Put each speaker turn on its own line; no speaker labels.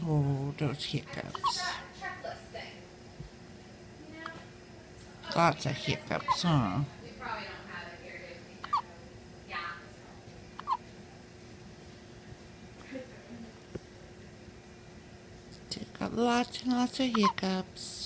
Oh, those hiccups. Lots of hiccups, huh? Got lots and lots of hiccups.